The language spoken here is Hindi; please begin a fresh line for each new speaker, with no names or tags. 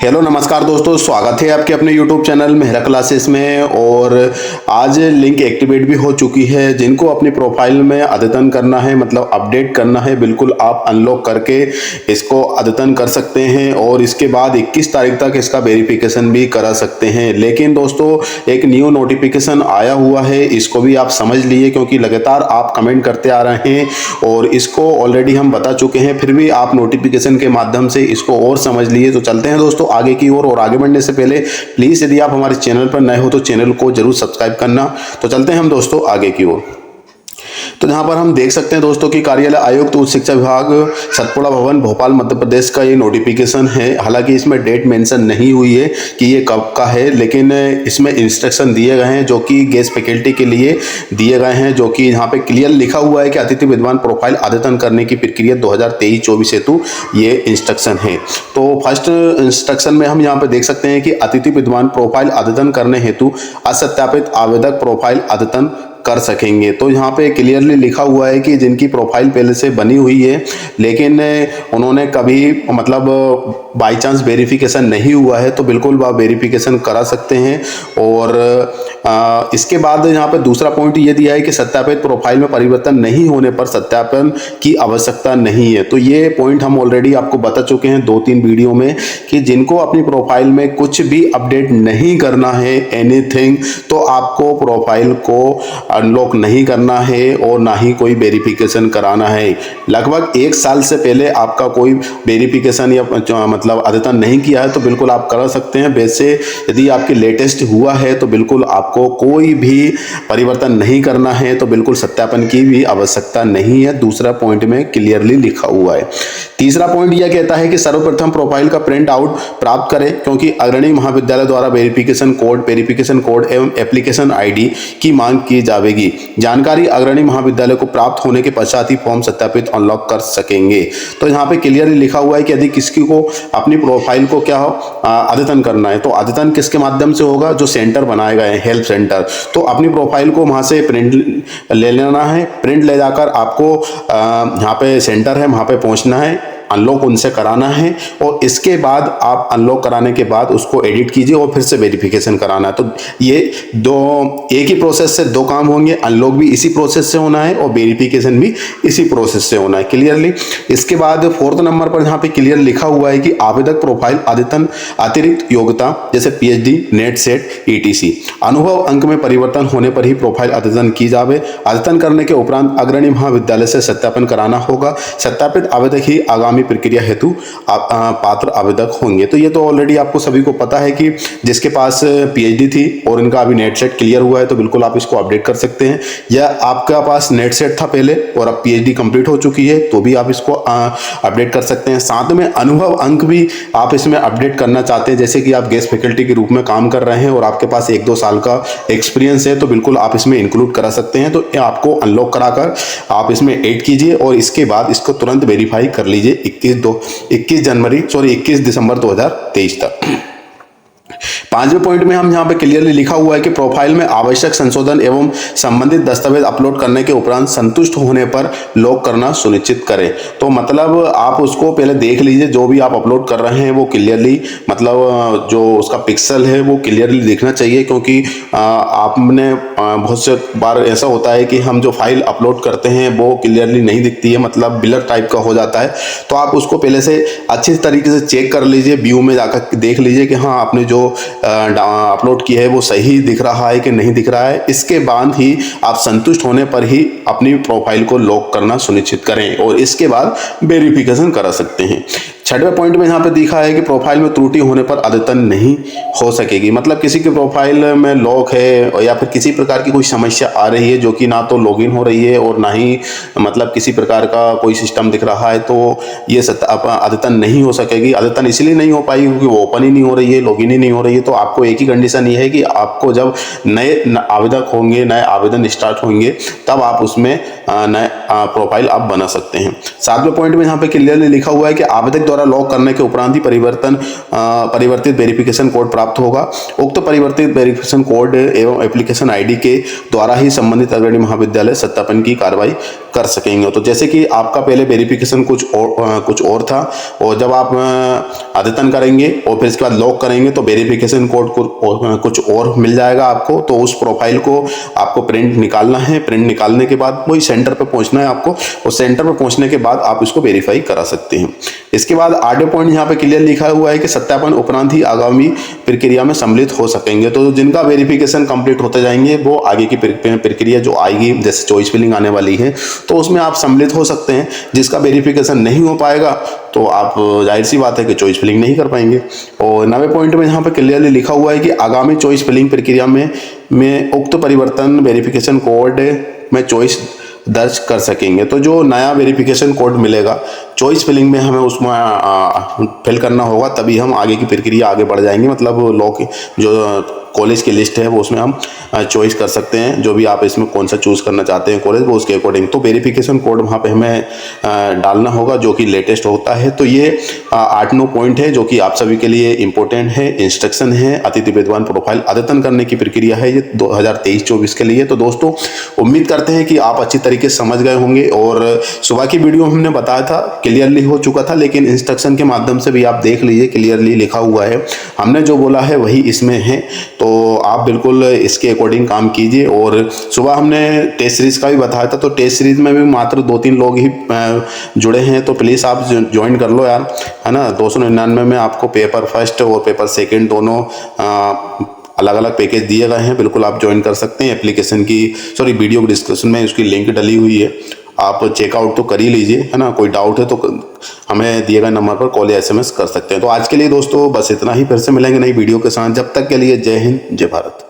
हेलो नमस्कार दोस्तों, स्वागत है आपके अपने YouTube चैनल मेहरा क्लासेस में। और आज लिंक एक्टिवेट भी हो चुकी है। जिनको अपनी प्रोफाइल में अद्यतन करना है, मतलब अपडेट करना है, बिल्कुल आप अनलॉक करके इसको अद्यतन कर सकते हैं और इसके बाद 21 तारीख तक इसका वेरिफिकेशन भी करा सकते हैं। लेकिन दोस्तों एक न्यू नोटिफिकेशन आया हुआ है, इसको भी आप समझ लिए, क्योंकि लगातार आप कमेंट करते आ रहे हैं और इसको ऑलरेडी हम बता चुके हैं, फिर भी आप नोटिफिकेशन के माध्यम से इसको और समझ लिए। तो चलते हैं दोस्तों आगे की ओर। और आगे बढ़ने से पहले प्लीज यदि आप हमारे चैनल पर नए हो तो चैनल को जरूर सब्सक्राइब करना। तो चलते हैं हम दोस्तों आगे की ओर। तो यहाँ पर हम देख सकते हैं दोस्तों कि कार्यालय आयुक्त उच्च शिक्षा विभाग सतपुड़ा भवन भोपाल मध्य प्रदेश का ये नोटिफिकेशन है। हालांकि इसमें डेट मेंशन नहीं हुई है कि ये कब का है, लेकिन इसमें इंस्ट्रक्शन दिए गए हैं जो कि गेस्ट फैकल्टी के लिए दिए गए हैं, जो कि यहाँ पे क्लियर लिखा हुआ है कि अतिथि विद्वान प्रोफाइल अद्यतन करने की प्रक्रिया 2023-24 हेतु ये इंस्ट्रक्शन है। तो फर्स्ट इंस्ट्रक्शन में हम यहाँ पे देख सकते हैं कि अतिथि विद्वान प्रोफाइल अद्यतन करने हेतु असत्यापित आवेदक प्रोफाइल अद्यतन कर सकेंगे। तो यहाँ पे क्लियरली लिखा हुआ है कि जिनकी प्रोफाइल पहले से बनी हुई है लेकिन उन्होंने कभी मतलब बाई चांस वेरिफिकेशन नहीं हुआ है, तो बिल्कुल वह वेरिफिकेशन करा सकते हैं। और इसके बाद यहाँ पे दूसरा पॉइंट ये दिया है कि सत्यापित प्रोफाइल में परिवर्तन नहीं होने पर सत्यापन की आवश्यकता नहीं है। तो ये पॉइंट हम ऑलरेडी आपको बता चुके हैं 2-3 वीडियो में कि जिनको अपनी प्रोफाइल में कुछ भी अपडेट नहीं करना है एनीथिंग, तो आपको प्रोफाइल को अनलॉक नहीं करना है और ना ही कोई वेरिफिकेशन कराना है। लगभग 1 साल से पहले आपका कोई वेरिफिकेशन या मतलब अद्यतन नहीं किया है तो बिल्कुल आप करा सकते हैं। वैसे यदि आपके लेटेस्ट हुआ है तो बिल्कुल आपको कोई भी परिवर्तन नहीं करना है, तो बिल्कुल सत्यापन की भी आवश्यकता नहीं है। दूसरा पॉइंट में क्लियरली लिखा हुआ है। तीसरा पॉइंट यह कहता है कि सर्वप्रथम प्रोफाइल का प्रिंट आउट प्राप्त करें, क्योंकि अग्रणी महाविद्यालय द्वारा वेरिफिकेशन कोड एवं एप्लीकेशन आईडी की मांग की जाएगी। जानकारी अग्रणी महाविद्यालय को प्राप्त होने के पश्चात ही फॉर्म सत्यापित अनलॉक कर सकेंगे। तो यहाँ पे क्लियरली लिखा हुआ है कि यदि किसी को अपनी प्रोफाइल को क्या अद्यतन करना है, तो अद्यतन किसके माध्यम से होगा, जो सेंटर बनाए गए हैं हेल्प सेंटर। तो अपनी प्रोफाइल को वहां से प्रिंट ले लेना है। प्रिंट ले जाकर आपको यहाँ पे सेंटर है, वहां पे पहुंचना है, अनलॉक उनसे कराना है और इसके बाद आप अनलॉक कराने के बाद उसको एडिट कीजिए और फिर से वेरिफिकेशन कराना है। तो ये एक ही प्रोसेस से 2 काम होंगे। अनलॉक भी इसी प्रोसेस से होना है और वेरिफिकेशन भी इसी प्रोसेस से होना है क्लियरली। इसके बाद 4th नंबर पर यहाँ पे क्लियर लिखा हुआ है कि आवेदक प्रोफाइल अद्यतन अतिरिक्त योग्यता जैसे PhD, नेट सेट, ETC अनुभव अंक में परिवर्तन होने पर ही प्रोफाइल अद्यतन की जावे। अद्यतन करने के उपरांत अग्रणी महाविद्यालय से सत्यापन कराना होगा। सत्यापित आवेदक ही आगामी प्रक्रिया हेतु पात्र आवेदक होंगे। तो ये तो ऑलरेडी आपको सभी को पता है कि जिसके पास PhD थी और इनका अभी नेट सेट क्लियर हुआ है तो बिल्कुल आप इसको अपडेट कर सकते हैं, या आपका पास नेट सेट था पहले और अब PhD कंप्लीट हो चुकी है तो भी आप इसको अपडेट कर सकते हैं। साथ में अनुभव अंक भी आप इसमें अपडेट करना चाहते हैं, जैसे कि आप गेस्ट फैकल्टी के रूप में काम कर रहे हैं और आपके पास 1-2 साल का एक्सपीरियंस है, तो बिल्कुल आप इसमें इंक्लूड करा सकते हैं। तो आपको अनलॉक कराकर आप इसमें ऐड कीजिए और इसके बाद इसको तुरंत वेरीफाई कर लीजिए 21 दिसंबर 2023 तक। 5वें पॉइंट में हम यहाँ पे क्लियरली लिखा हुआ है कि प्रोफाइल में आवश्यक संशोधन एवं संबंधित दस्तावेज अपलोड करने के उपरांत संतुष्ट होने पर लॉक करना सुनिश्चित करें। तो मतलब आप उसको पहले देख लीजिए, जो भी आप अपलोड कर रहे हैं वो क्लियरली मतलब जो उसका पिक्सल है वो क्लियरली दिखना चाहिए, क्योंकि आपने बहुत से बार ऐसा होता है कि हम जो फाइल अपलोड करते हैं वो क्लियरली नहीं दिखती है, मतलब ब्लर टाइप का हो जाता है। तो आप उसको पहले से अच्छी तरीके से चेक कर लीजिए, व्यू में जाकर देख लीजिए कि हाँ आपने जो अपलोड किया है वो सही दिख रहा है कि नहीं दिख रहा है। इसके बाद ही आप संतुष्ट होने पर ही अपनी प्रोफाइल को लॉक करना सुनिश्चित करें और इसके बाद वेरिफिकेशन करा सकते हैं। 6वें पॉइंट में यहाँ पे दिखा है कि प्रोफाइल में त्रुटि होने पर अद्यतन नहीं हो सकेगी। मतलब किसी के प्रोफाइल में लॉक है या फिर किसी प्रकार की कोई समस्या आ रही है जो कि ना तो लॉगिन हो रही है और ना ही मतलब किसी प्रकार का कोई सिस्टम दिख रहा है, तो ये अद्यतन नहीं हो सकेगी। अद्यतन इसलिए नहीं हो पाएगी क्योंकि वो ओपन ही नहीं हो रही है, लॉगिन ही नहीं हो रही है। तो आपको एक ही कंडीशन ये है कि आपको जब नए आवेदक होंगे, नए आवेदन स्टार्ट होंगे, तब आप उसमें नए प्रोफाइल आप बना सकते हैं। 7वें पॉइंट में यहाँ पे क्लियरली लिखा हुआ है कि आवेदक द्वारा लॉक करने के उपरांत ही परिवर्तित वेरिफिकेशन कोड प्राप्त होगा। उक्त परिवर्तित वेरिफिकेशन कोड एवं एप्लीकेशन आईडी के द्वारा ही संबंधित अग्रणी महाविद्यालय सत्यापन की कार्रवाई कर सकेंगे। तो जैसे कि आपका पहले वेरिफिकेशन कुछ और था, और जब आप अद्यतन करेंगे और फिर इसके बाद लॉक करेंगे तो वेरिफिकेशन कोड कुछ और मिल जाएगा आपको। तो उस प्रोफाइल को आपको प्रिंट निकालना है। प्रिंट निकालने के बाद वही सेंटर पर पहुंचना है आपको, और सेंटर पर पहुंचने के बाद आप इसको वेरीफाई करा सकते हैं। इसके बाद 8वें पॉइंट यहाँ पे क्लियर लिखा हुआ है कि सत्यापन उपरांत ही आगामी प्रक्रिया में सम्मिलित हो सकेंगे। तो जिनका वेरिफिकेशन कंप्लीट होते जाएंगे वो आगे की प्रक्रिया जो आएगी, जैसे चॉइस फिलिंग आने वाली है, तो उसमें आप सम्मिलित हो सकते हैं। जिसका वेरिफिकेशन नहीं हो पाएगा तो आप जाहिर सी बात है कि चॉइस फिलिंग नहीं कर पाएंगे। और 9वें पॉइंट में यहाँ पे क्लियरली लिखा हुआ है कि आगामी चॉइस फिलिंग प्रक्रिया में उक्त परिवर्तन वेरिफिकेशन कोड में चॉइस दर्ज कर सकेंगे। तो जो नया वेरिफिकेशन कोड मिलेगा चॉइस फिलिंग में हमें उसमें फिल करना होगा, तभी हम आगे की प्रक्रिया आगे बढ़ जाएंगे। मतलब लॉ की जो कॉलेज की लिस्ट है वो उसमें हम चॉइस कर सकते हैं, जो भी आप इसमें कौन सा चूज करना चाहते हैं कॉलेज, वो उसके अकॉर्डिंग। तो वेरिफिकेशन कोड वहाँ पे हमें डालना होगा जो कि लेटेस्ट होता है। तो ये 8-9 पॉइंट है जो कि आप सभी के लिए इंपॉर्टेंट है, इंस्ट्रक्शन है। अतिथि विद्वान प्रोफाइल अद्यतन करने की प्रक्रिया है ये 2023-24 के लिए। तो दोस्तों उम्मीद करते हैं कि आप अच्छी तरीके से समझ गए होंगे। और सुबह की वीडियो हमने बताया था, क्लियरली हो चुका था, लेकिन इंस्ट्रक्शन के माध्यम से भी आप देख लीजिए, क्लियरली लिखा हुआ है। हमने जो बोला है वही इसमें है, तो आप बिल्कुल इसके अकॉर्डिंग काम कीजिए। और सुबह हमने टेस्ट सीरीज का भी बताया था, तो टेस्ट सीरीज में भी मात्र 2-3 लोग ही जुड़े हैं, तो प्लीज़ आप ज्वाइन कर लो यार, है ना। 299 में आपको पेपर फर्स्ट और पेपर सेकंड दोनों अलग अलग पैकेज दिए गए हैं। बिल्कुल आप ज्वाइन कर सकते हैं। एप्लीकेशन की वीडियो के डिस्क्रिप्शन में उसकी लिंक डली हुई है, आप चेकआउट तो कर ही लीजिए, है ना। कोई डाउट है तो हमें दिए गए नंबर पर कॉल या SMS कर सकते हैं। तो आज के लिए दोस्तों बस इतना ही, फिर से मिलेंगे नई वीडियो के साथ। जब तक के लिए जय हिंद, जय भारत।